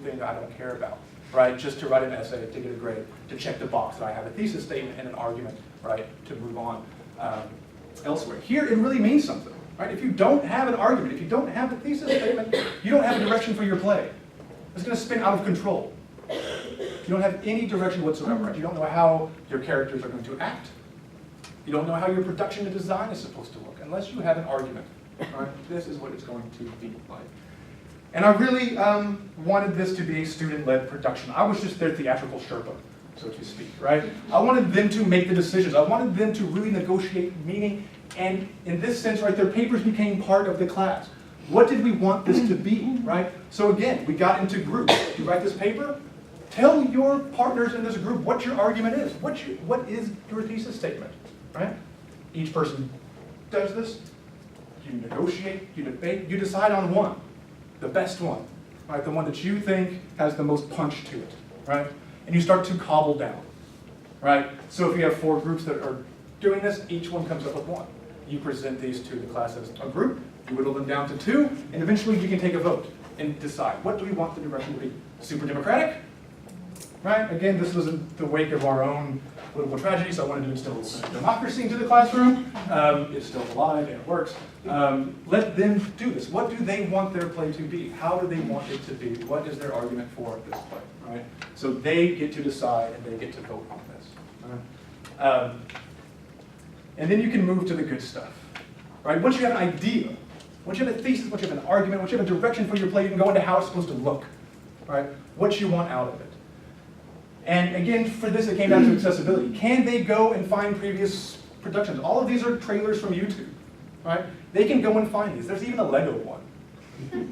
thing that I don't care about, right? Just to write an essay, to get a grade, to check the box that I have a thesis statement and an argument, right? To move on elsewhere. Here, it really means something, right? If you don't have an argument, if you don't have a thesis statement, you don't have a direction for your play. It's going to spin out of control. You don't have any direction whatsoever, right? You don't know how your characters are going to act. You don't know how your production and design is supposed to look unless you have an argument, right? This is what it's going to be like. And I really wanted this to be a student-led production. I was just their theatrical Sherpa, so to speak, right? I wanted them to make the decisions. I wanted them to really negotiate meaning, and in this sense, right, their papers became part of the class. What did we want this to be, right? So again, we got into groups. You write this paper, tell your partners in this group what your argument is. What is your thesis statement, right? Each person does this. You negotiate, you debate, you decide on one, the best one, right? The one that you think has the most punch to it, right? And you start to cobble down, right? So if you have 4 groups that are doing this, each one comes up with one. You present these to the class as a group, you whittle them down to 2, and eventually you can take a vote and decide, what do we want the direction to be? Super democratic? Right? Again, this was in the wake of our own political tragedy, so I wanted to instill some democracy into the classroom. It's still alive and it works. Let them do this. What do they want their play to be? How do they want it to be? What is their argument for this play? Right? So they get to decide and they get to vote on this. Right? And then you can move to the good stuff. Right? Once you have an idea, once you have a thesis, once you have an argument, once you have a direction for your play, you can go into how it's supposed to look. Right? What you want out of it. And again, for this, it came down to accessibility. Can they go and find previous productions? All of these are trailers from YouTube, right? They can go and find these. There's even a Lego one.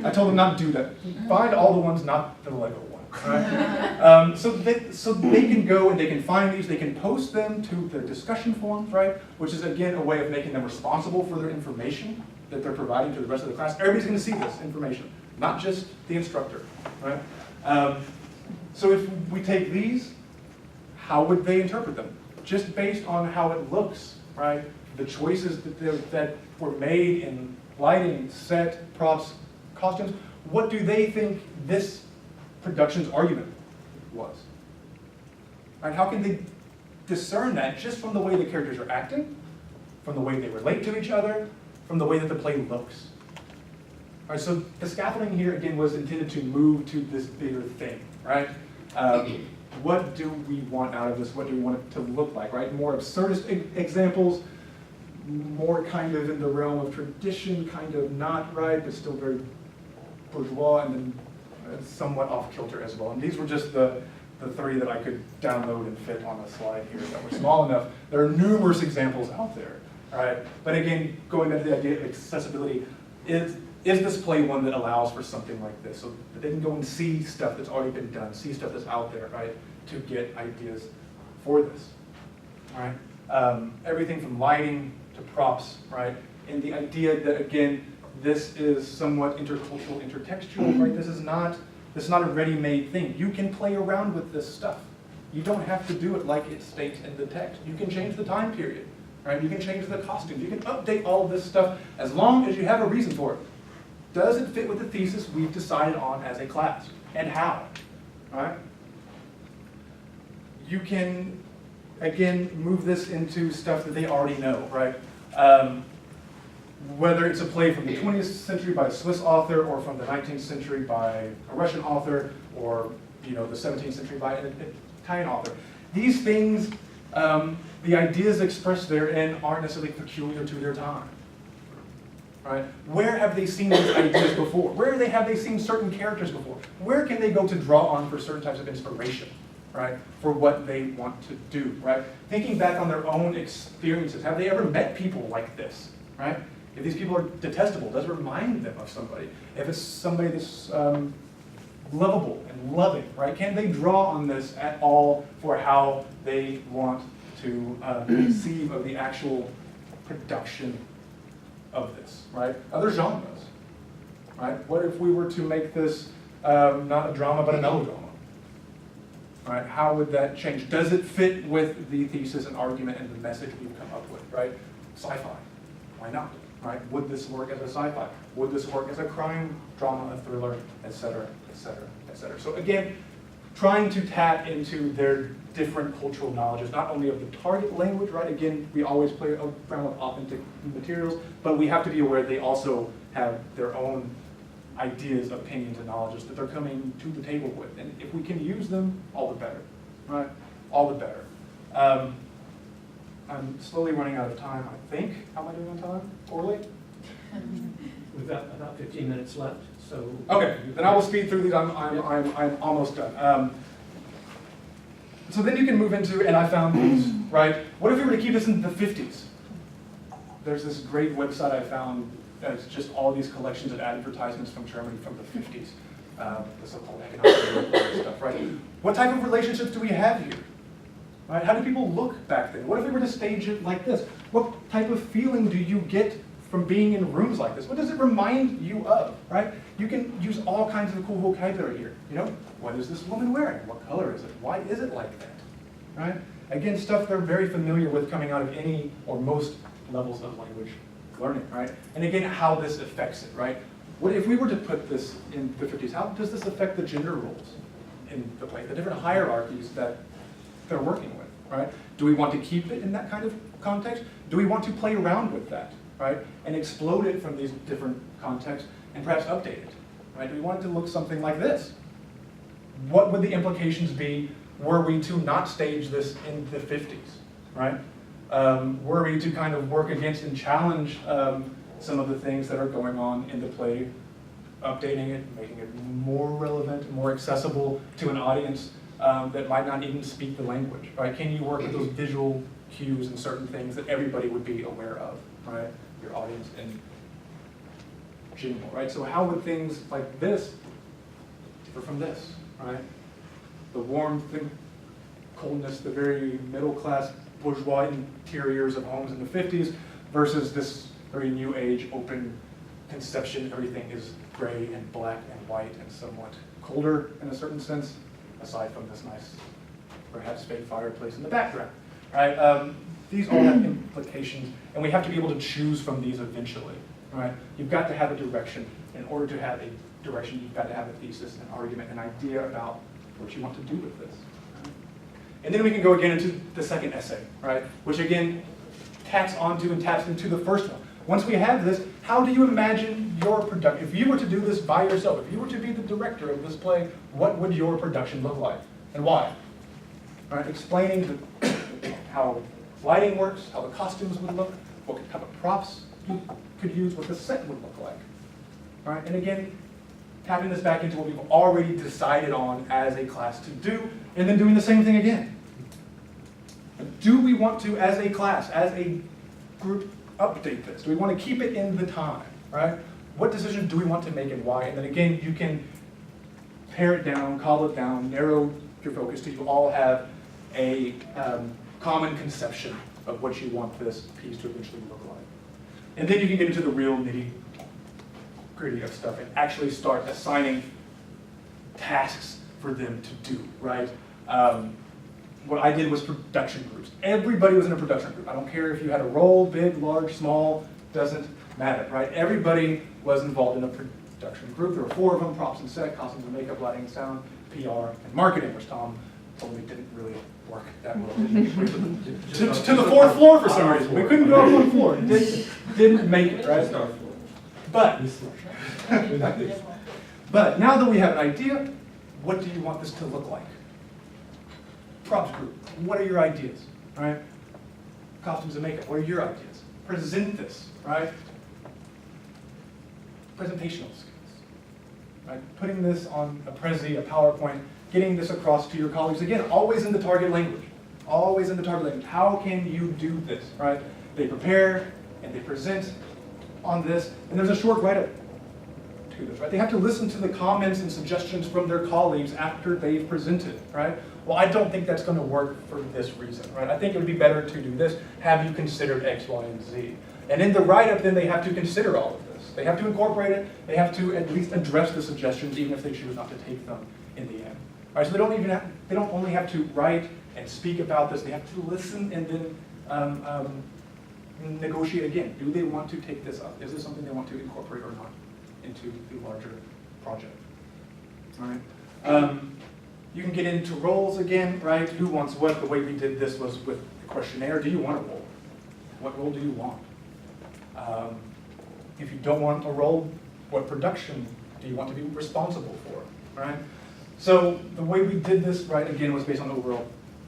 I told them not to do that. Find all the ones, not the Lego one, right? So they can go and they can find these. They can post them to their discussion forums, right? Which is, again, a way of making them responsible for their information that they're providing to the rest of the class. Everybody's going to see this information, not just the instructor, right? So if we take these, how would they interpret them? Just based on how it looks, right? The choices that were made in lighting, set, props, costumes, what do they think this production's argument was? Right? How can they discern that just from the way the characters are acting, from the way they relate to each other, from the way that the play looks? All right, so the scaffolding here, again, was intended to move to this bigger thing, right? What do we want out of this? What do we want it to look like, right? More absurdist examples, more kind of in the realm of tradition, kind of not right, but still very bourgeois, and then somewhat off-kilter as well. And these were just the 3 that I could download and fit on a slide here that were small enough. There are numerous examples out there, all right? But again, going back to the idea of accessibility, is this play one that allows for something like this? So that they can go and see stuff that's already been done, see stuff that's out there, right, to get ideas for this, all right? Everything from lighting to props, right? And the idea that, again, this is somewhat intercultural, intertextual, right? This is not a ready-made thing. You can play around with this stuff. You don't have to do it like it states in the text. You can change the time period, right? You can change the costumes. You can update all of this stuff as long as you have a reason for it. Does it fit with the thesis we've decided on as a class? And how? All right? You can, again, move this into stuff that they already know, right? Whether it's a play from the 20th century by a Swiss author, or from the 19th century by a Russian author, or the 17th century by an Italian author. These things, the ideas expressed therein aren't necessarily peculiar to their time. Right? Where have they seen these ideas before? Where have they seen certain characters before? Where can they go to draw on for certain types of inspiration, right, for what they want to do, right? Thinking back on their own experiences, have they ever met people like this, right? If these people are detestable, does it remind them of somebody? If it's somebody that's lovable and loving, right? Can they draw on this at all for how they want to conceive of the actual production of this, right? Other genres, right? What if we were to make this not a drama but a melodrama, right? How would that change? Does it fit with the thesis and argument and the message we've come up with, right? Sci-fi, why not, right? Would this work as a sci-fi? Would this work as a crime drama, a thriller, et cetera, et cetera, et et cetera. So again, trying to tap into their different cultural knowledges, not only of the target language, right? Again, we always play around with authentic materials, but we have to be aware they also have their own ideas, opinions, and knowledges that they're coming to the table with. And if we can use them, all the better, right? All the better. I'm slowly running out of time, I think. How am I doing on time? Poorly? We've got about 15 minutes left, so. Okay, then I will speed through these. I'm almost done. So then you can move into, and I found these, right? What if we were to keep this in the 50s? There's this great website I found that's just all these collections of advertisements from Germany from the 50s, the so-called economic stuff, right? What type of relationships do we have here? Right? How do people look back then? What if we were to stage it like this? What type of feeling do you get from being in rooms like this? What does it remind you of, right? You can use all kinds of cool vocabulary here. You know, what is this woman wearing? What color is it? Why is it like that, right? Again, stuff they're very familiar with coming out of any or most levels of language learning, right? And again, how this affects it, right? What if we were to put this in the 50s, how does this affect the gender roles in the play, the different hierarchies that they're working with, right? Do we want to keep it in that kind of context? Do we want to play around with that, right? And explode it from these different contexts and perhaps update it, right? Do we want it to look something like this? What would the implications be were we to not stage this in the 50s, right? Were we to kind of work against and challenge some of the things that are going on in the play, updating it, making it more relevant, more accessible to an audience that might not even speak the language, right? Can you work with those visual cues and certain things that everybody would be aware of, right? Your audience in general, right? So how would things like this differ from this, right? The warmth and coldness, the very middle-class bourgeois interiors of homes in the 50s versus this very new age open conception, everything is gray and black and white and somewhat colder in a certain sense, aside from this nice, perhaps fake fireplace in the background, right? These all have implications, and we have to be able to choose from these eventually, right? You've got to have a direction. In order to have a direction, you've got to have a thesis, an argument, an idea about what you want to do with this. Right? And then we can go again into the second essay, right? Which again, tacks onto and taps into the first one. Once we have this, how do you imagine your production? If you were to do this by yourself, if you were to be the director of this play, what would your production look like and why? Right? Explaining how lighting works, how the costumes would look, what type of props you could use, what the set would look like. Right? And again, tapping this back into what we've already decided on as a class to do, and then doing the same thing again. Do we want to, as a class, as a group, update this? Do we want to keep it in the time, right? What decisions do we want to make and why? And then again, you can pare it down, call it down, narrow your focus till you all have a common conception of what you want this piece to eventually look like. And then you can get into the real nitty-gritty of stuff and actually start assigning tasks for them to do, right? What I did was production groups. Everybody was in a production group. I don't care if you had a role, big, large, small, doesn't matter, right? Everybody was involved in a production group. There were 4 of them: props and set, costumes and makeup, lighting and sound, PR, and marketing, which Tom told me didn't really work that well. To the 4th floor for some reason. We couldn't go up on the floor. Didn't make it, right? But now that we have an idea, what do you want this to look like? Props group, what are your ideas, right? Costumes and makeup, what are your ideas? Present this, right? Presentational skills, right? Putting this on a Prezi, a PowerPoint, getting this across to your colleagues. Again, always in the target language, always in the target language. How can you do this, right? They prepare and they present on this, and there's a short write-up to this, right? They have to listen to the comments and suggestions from their colleagues after they've presented, right? Well, I don't think that's going to work for this reason, right? I think it would be better to do this. Have you considered X, Y, and Z? And in the write-up, then they have to consider all of this. They have to incorporate it. They have to at least address the suggestions, even if they choose not to take them in the end. All right, so they don't only have to write and speak about this. They have to listen and then negotiate again. Do they want to take this up? Is this something they want to incorporate or not into the larger project? All right. You can get into roles again, right? Who wants what? The way we did this was with the questionnaire. Do you want a role? What role do you want? If you don't want a role, what production do you want to be responsible for, right? So the way we did this, right, again, was based on overall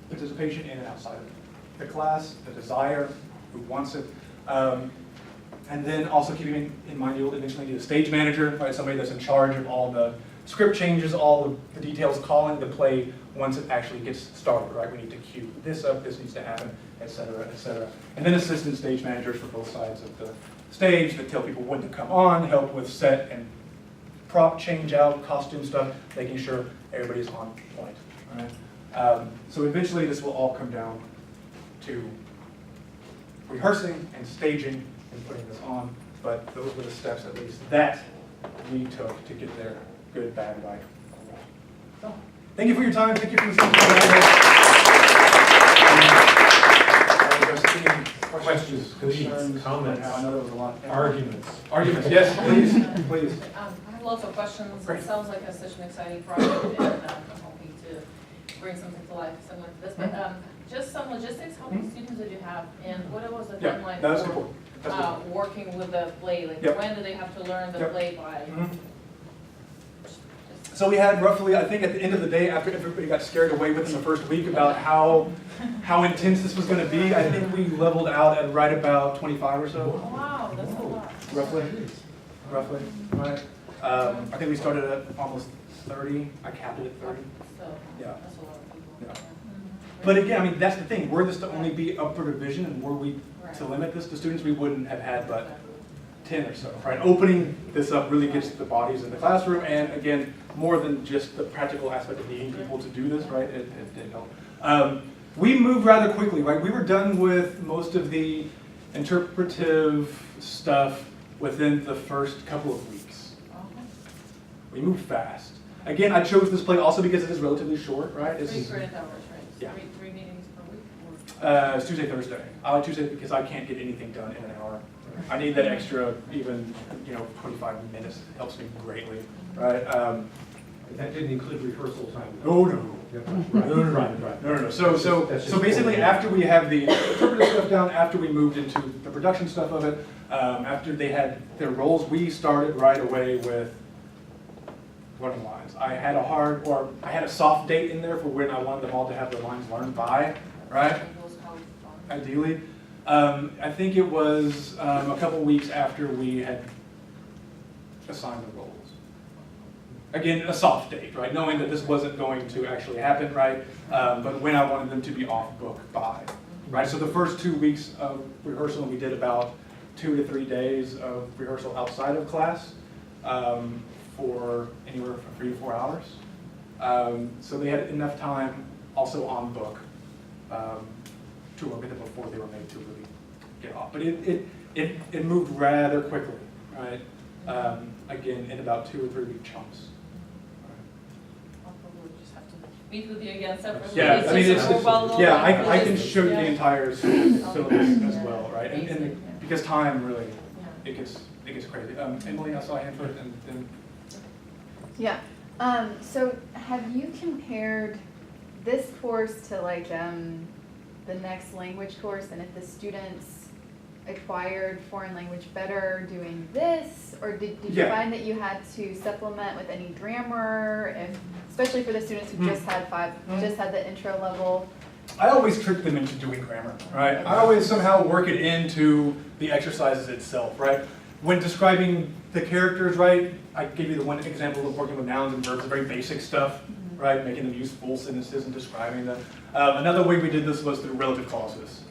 participation in and outside of the class, the desire, who wants it. And then also keeping in mind you'll eventually need a stage manager, right? Somebody that's in charge of all the script changes, all the details, calling the play once it actually gets started, right? We need to cue this up, this needs to happen, et cetera, et cetera. And then assistant stage managers for both sides of the stage that tell people when to come on, help with set and prop change out, costume stuff, making sure everybody's on point, right? So eventually this will all come down to rehearsing and staging and putting this on, but those were the steps, at least, that we took to get there, good, bad, right. So, thank you for your time. Thank you for listening to the Questions, concerns, comments, I know there was a lot. arguments. Arguments, yes, please, please. I have lots of questions. Great. It sounds like such an exciting project, and I'm hoping to bring something to life similar to this. But just some logistics, how many students did you have, and what was the Yeah, timeline that's for important. That's important. working with the play? Like, Yep. when do they have to learn the Yep. play by? Mhm. So we had roughly, I think at the end of the day, after everybody got scared away within the first week about how intense this was going to be, I think we leveled out at right about 25 or Oh, so, wow, that's a lot. roughly, right? I think we started at almost 30, I capped it at 30. So, Yeah. that's a lot of people. Yeah. Mhm. But again, I mean, that's the thing, were this to only be upper division and were we to Right. limit this to students, we wouldn't have had but 10 or so, right? Opening this up really gets the bodies in the classroom, and again, more than just the practical aspect of needing people to do this, right? It did help. We moved rather quickly, right? We were done with most of the interpretive stuff within the first couple of weeks. Okay. We moved fast. Again, I chose this play also because it is relatively short, right? 3 credit hours, right? Yeah. Three meetings per week? It's Tuesday, Thursday. I like Tuesday because I can't get anything done in an hour. I need that extra, even 25 minutes. It helps me greatly, right? That didn't include rehearsal time. Oh no. No. So basically, after we have the interpretive stuff down, after we moved into the production stuff of it, after they had their roles, we started right away with running lines. I had a soft date in there for when I wanted them all to have their lines learned by, right? It was how fun. Ideally. I think it was a couple weeks after we had assigned the roles. Again, a soft date, right? Knowing that this wasn't going to actually happen, right? But when I wanted them to be off book by, right? So the first 2 weeks of rehearsal, we did about 2 to 3 days of rehearsal outside of class for anywhere from 3 to 4 hours. So they had enough time also on book to work with it before they were made to really get off. But it moved rather quickly, right? Again, in about 2 or 3 week chunks. I'll probably just have to meet with you again separately. Yeah, I mean, just more bundle yeah, and I can logistics, show you yeah. the entire syllabus as well, right? And Amazing, yeah. because time really, Yeah. it gets crazy. Emily, I saw a hand first, and then Yeah, so have you compared this course to like the next language course, and if the students acquired foreign language better doing this, or did you Yeah. find that you had to supplement with any grammar, especially for the students who just had just had the intro level? I always trick them into doing grammar, right? I always somehow work it into the exercises itself, right? When describing the characters, right, I gave you the one example of working with nouns and verbs, the very basic stuff, right? Making them use full sentences and describing them. Another way we did this was through relative clauses,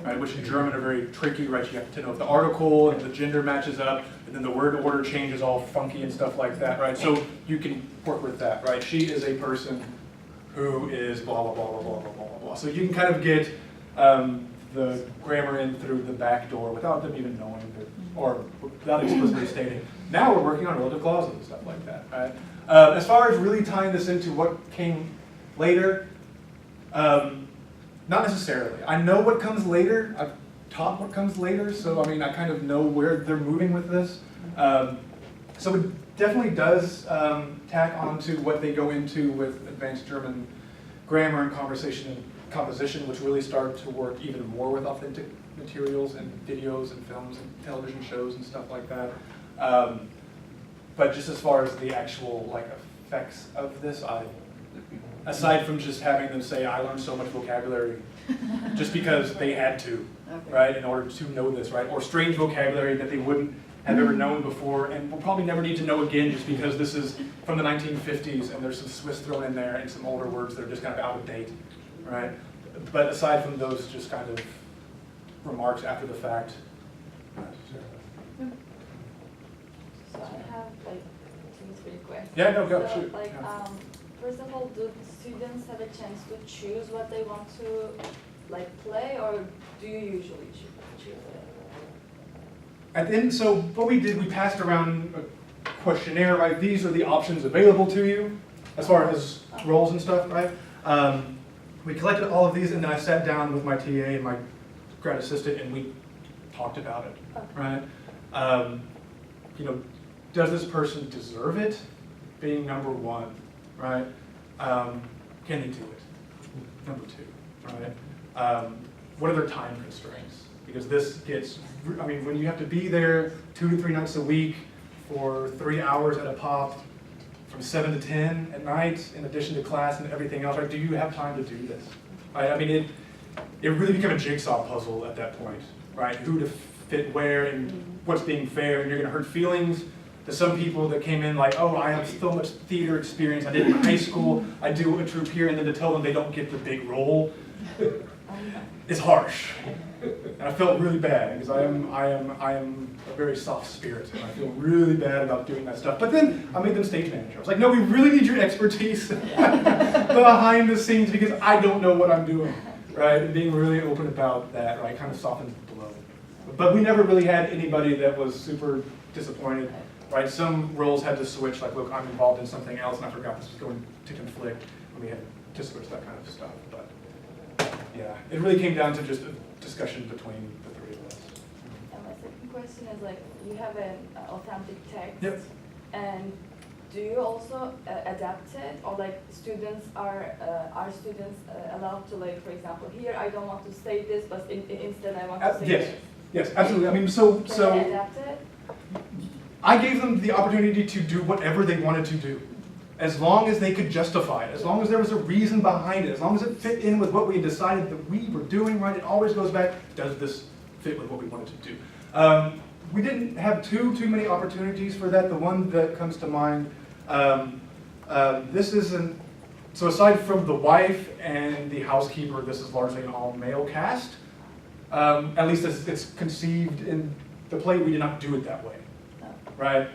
right? Which in German are very tricky, right? You have to know if the article and the gender matches up, and then the word order changes all funky and stuff like that, right? So you can work with that, right? She is a person who is blah, blah, blah, blah, blah, blah, blah, blah. So you can kind of get the grammar in through the back door without them even knowing that, or without explicitly stating. Now we're working on relative clauses and stuff like that, right? As far as really tying this into what came later, not necessarily. I know what comes later. I've taught what comes later, so I mean, I kind of know where they're moving with this. So definitely does tack onto what they go into with advanced German grammar and conversation and composition, which really start to work even more with authentic materials and videos and films and television shows and stuff like that. But just as far as the actual like effects of this, aside from just having them say, I learned so much vocabulary just because they had to, right, in order to know this, right? Or strange vocabulary that they wouldn't have ever known before and will probably never need to know again just because this is from the 1950s and there's some Swiss thrown in there and some older words that are just kind of out of date, right? But aside from those just kind of remarks after the fact. So I have like 2-3 questions. Yeah, no, go, So, shoot. like, Yeah. first of all, do students have a chance to choose what they want to like play, or do you usually choose it? At the end, so what we did, we passed around a questionnaire, right? These are the options available to you as far as roles and stuff, right? We collected all of these and then I sat down with my TA and my grad assistant and we talked about it, Okay. right? You know, does this person deserve it? Being number one, right? Can they do it? Number two, right? What are their time constraints? Because this gets, I mean, when you have to be there 2 to 3 nights a week for 3 hours at a pop, from 7 to 10 at night, in addition to class and everything else, right? Do you have time to do this? Right? I mean, it really became a jigsaw puzzle at that point, right? Who to fit where and what's being fair, and you're gonna hurt feelings. To some people that came in like, oh, I have so much theater experience, I did it in high school, I do a troupe here, and then to tell them they don't get the big role, is harsh. And I felt really bad because I am a very soft spirit and I feel really bad about doing that stuff. But then I made them stage manager. I was like, no, we really need your expertise behind the scenes because I don't know what I'm doing, right? And being really open about that, right, kind of softens the blow. But we never really had anybody that was super disappointed, right? Some roles had to switch, like, look, I'm involved in something else and I forgot this was going to conflict, and we had to switch that kind of stuff. But yeah, it really came down to just a discussion between the three of us. And my second question is like, you have an authentic text. Yep. And do you also adapt it, or like students are students allowed to, like, for example, here I don't want to say this, but instead I want to say Yes. this. Yes, absolutely. I mean, so Can they adapt it? I gave them the opportunity to do whatever they wanted to do, as long as they could justify it, as long as there was a reason behind it, as long as it fit in with what we had decided that we were doing, right? It always goes back, does this fit with what we wanted to do? We didn't have too many opportunities for that. The one that comes to mind, this isn't, so aside from the wife and the housekeeper, this is largely an all-male cast. At least as it's conceived in the play, we did not do it that way, right?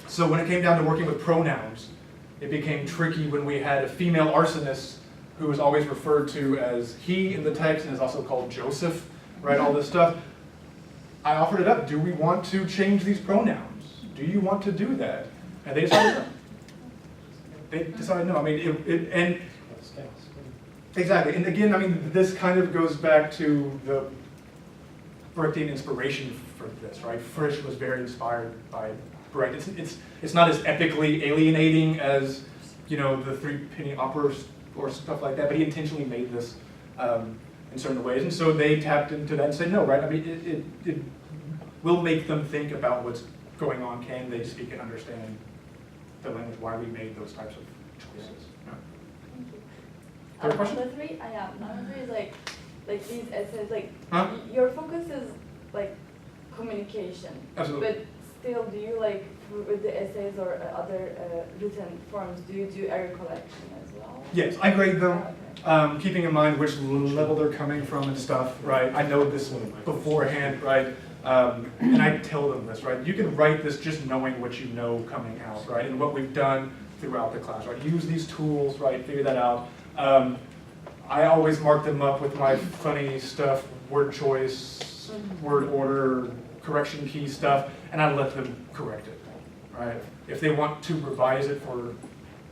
So when it came down to working with pronouns, it became tricky when we had a female arsonist who was always referred to as he in the text and is also called Joseph, right? All this stuff. I offered it up. Do we want to change these pronouns? Do you want to do that? And they decided no. They decided no. I mean, and exactly. And again, I mean, this kind of goes back to the Brechtian inspiration for this, right? Frisch was very inspired by Brecht. It's not as epically alienating as, you know, the Three Penny Operas or stuff like that, but he intentionally made this in certain ways, and so they tapped into that and said, no, right? I mean, it will make them think about what's going on. Can they speak and understand the language? Why we made those types of choices? Yeah. Thank you. Third question? Number 3, I have. Number 3 is like these essays, like Huh? your focus is like communication. Absolutely. But still, do you like with the essays or other written forms, do you do error collection as well? Yes, I grade them. Okay. Keeping in mind which level they're coming from and stuff, right? I know this beforehand, right? And I tell them this, right? You can write this just knowing what you know coming out, right? And what we've done throughout the class, right? Use these tools, right? Figure that out. I always mark them up with my funny stuff, word choice, word order, correction key stuff, and I let them correct it, right? If they want to revise it for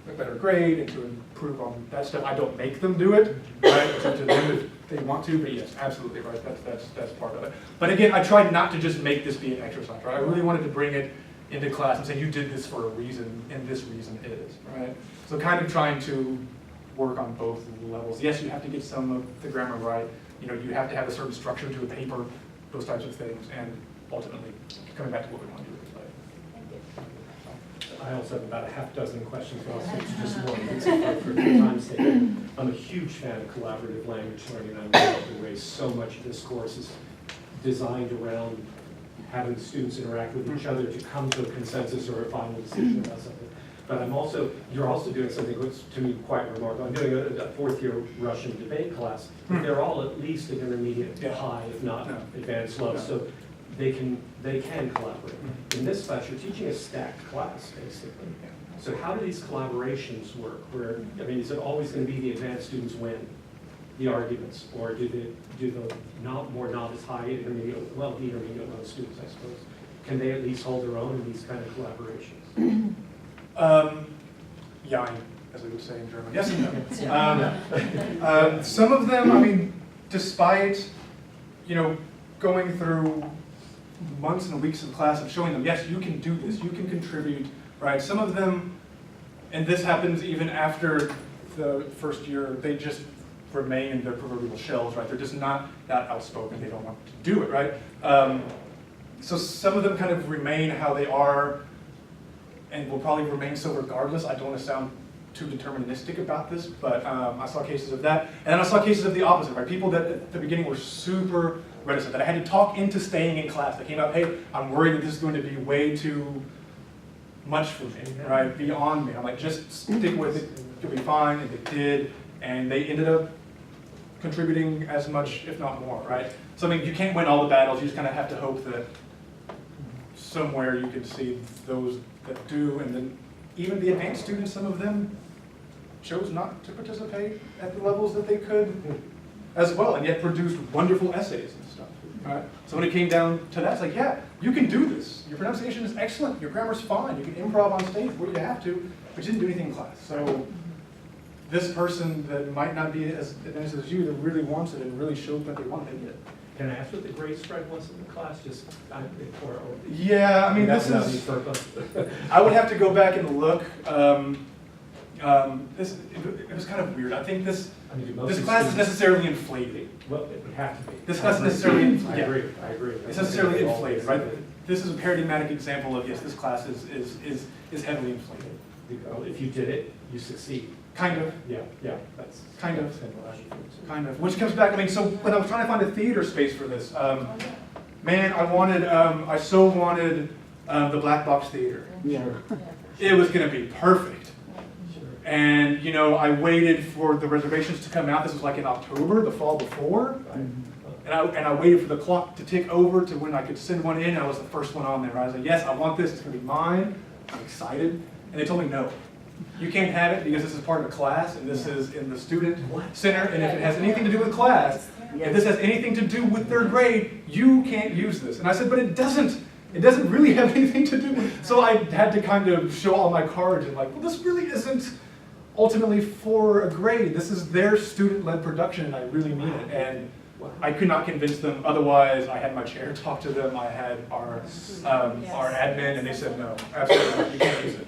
a better grade and to improve on that stuff, I don't make them do it, right? It's up to them if they want to, but yes, absolutely, right? That's part of it. But again, I tried not to just make this be an exercise, right? I really wanted to bring it into class and saying, you did this for a reason, and this reason is, right? So kind of trying to work on both levels. Yes, you have to get some of the grammar right. You know, you have to have a certain structure to a paper, those types of things, and ultimately, coming back to what we want to do with the play. I also have about a half dozen questions, but I'll stick to just one for time's sake. I'm a huge fan of collaborative language learning. I love the way so much of this course is designed around having students interact with each other to come to a consensus or a final decision about something. But you're also doing something that's to me quite remarkable. I'm doing a fourth-year Russian debate class. They're all at least an intermediate high, if not advanced low, so they can collaborate. In this class, you're teaching a stacked class, basically. So how do these collaborations work? Where, I mean, is it always going to be the advanced students win the arguments, or do the more novice, high, intermediate, well, the intermediate low students, I suppose, can they at least hold their own in these kind of collaborations? Jein, as we would say in German. Yes and no. Some of them, I mean, despite, you know, going through months and weeks of class and showing them, yes, you can do this, you can contribute, right? Some of them, and this happens even after the first year, they just remain in their proverbial shells, right? They're just not that outspoken, they don't want to do it, right? So some of them kind of remain how they are, and will probably remain so regardless. I don't want to sound too deterministic about this, but I saw cases of that. And then I saw cases of the opposite, right? People that at the beginning were super reticent, that I had to talk into staying in class. They came up, hey, I'm worried that this is going to be way too much for me, right? Beyond me. I'm like, just stick with it, you'll be fine, and they did. And they ended up contributing as much, if not more, right? So I mean, you can't win all the battles, you just kind of have to hope that somewhere you can see those that do, and then even the advanced students, some of them chose not to participate at the levels that they could as well, and yet produced wonderful essays and stuff. Right? So when it came down to that, it's like, yeah, you can do this. Your pronunciation is excellent, your grammar's fine, you can improv on stage where you have to, but you didn't do anything in class. So this person that might not be as advanced as you, that really wants it and really showed what they want, they get it. Can I ask what the grade spread was in the class? Yeah, I mean, this is, I would have to go back and look. It was kind of weird. I think this class is necessarily inflated. Well, it would have to be. This class is necessarily inflated. I agree. It's necessarily inflated, right? This is a paradigmatic example of, yes, this class is heavily inflated. If you did it, you succeed. Kind of. Yeah, that's kind of. Which comes back, I mean, so when I was trying to find a theater space for this, man, I so wanted the Black Box Theater. Yeah. It was going to be perfect. And, you know, I waited for the reservations to come out. This was like in October, the fall before. And I waited for the clock to tick over to when I could send one in. I was the first one on there. I was like, yes, I want this. It's going to be mine. I'm excited. And they told me no. You can't have it because this is part of a class and this is in the student center, and if it has anything to do with class, if this has anything to do with third grade, you can't use this. And I said, but it doesn't really have anything to do with it. So I had to kind of show all my cards and like, well, this really isn't ultimately for a grade. This is their student-led production and I really mean it. And I could not convince them, otherwise I had my chair talk to them, I had our admin, and they said no, absolutely not, you can't use it.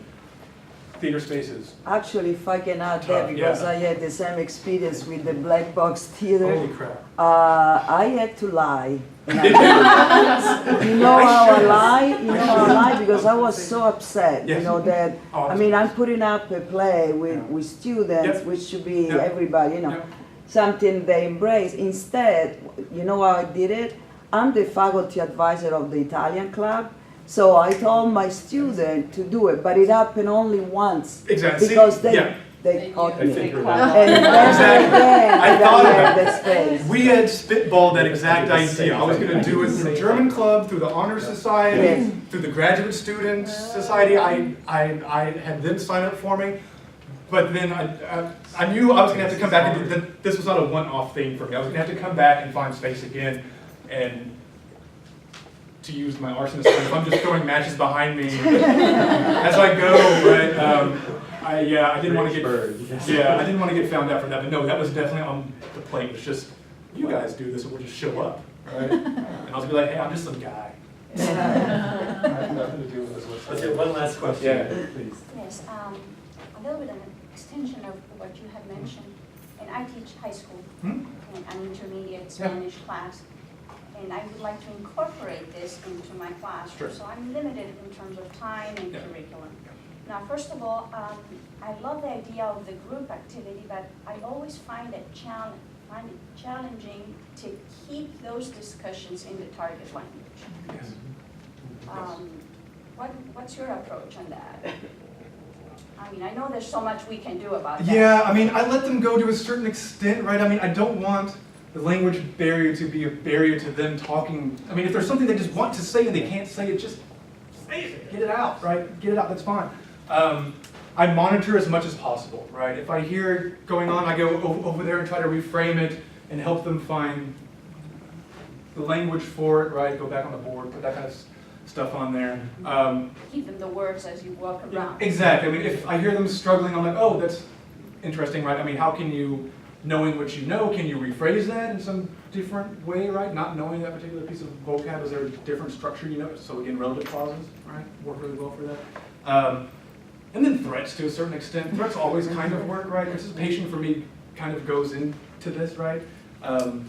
Theater spaces. Actually, if I can add that, because I had the same experience with the Black Box Theater. Holy crap. I had to lie. And you know how I lie? You know how I lie? Because I was so upset, you know, that, I mean, I'm putting up a play with students, which should be everybody, you know, something they embrace. Instead, you know how I did it? I'm the faculty advisor of the Italian club. So I told my student to do it, but it happened only once. Exactly. Because they caught me. They And then I thought had about the space. We had spitballed that exact idea. I was going to do it through German Club, through the Honor Society, through the Graduate Student Society. I had them sign up for me. But then I knew I was going to have to come back and this was not a one-off thing for me. I was going to have to come back and find space again and to use my arsonist. If I'm just throwing matches behind me as I go, right? I didn't want to get I didn't want to get found out for that. But no, that was definitely on the plate. It was just, you guys do this, and we'll just show up, right? And I was gonna be like, hey, I'm just some guy. Has nothing to do with this Let's whatsoever. get one last question, Yeah. please. Yes, a little bit of an extension of what you had mentioned. And I teach high school Hmm? and an intermediate Spanish class. And I would like to incorporate this into my classroom. Sure. So I'm limited in terms of time and Yeah. curriculum. Now, first of all, I love the idea of the group activity, but I always find it challenging to keep those discussions in the target language. Yes. What's your approach on that? I mean, I know there's so much we can do about that. Yeah, I mean, I let them go to a certain extent, right? I mean, I don't want the language barrier to be a barrier to them talking. I mean, if there's something they just want to say and they can't say it, just say it. Get it out, right? Get it out, that's fine. I monitor as much as possible, right? If I hear it going on, I go over there and try to reframe it and help them find the language for it, right? Go back on the board, put that kind of stuff on there. Give them the words as you walk around. Exactly. I mean, if I hear them struggling, I'm like, oh, that's interesting, right? I mean, how can you, knowing what you know, can you rephrase that in some different way, right? Not knowing that particular piece of vocab, is there a different structure you know? So again, relative clauses, right? Work really well for that. And then threats to a certain extent. Threats always kind of work, right? Participation for me kind of goes into this, right? And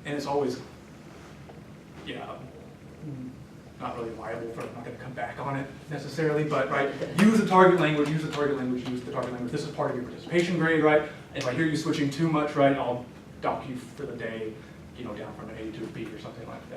it's always, yeah, not really viable for, I'm not going to come back on it necessarily, but right, use the target language, use the target language, use the target language. This is part of your participation grade, right? If I hear you switching too much, right, I'll dock you for the day, you know, down from an A to a B or something like that.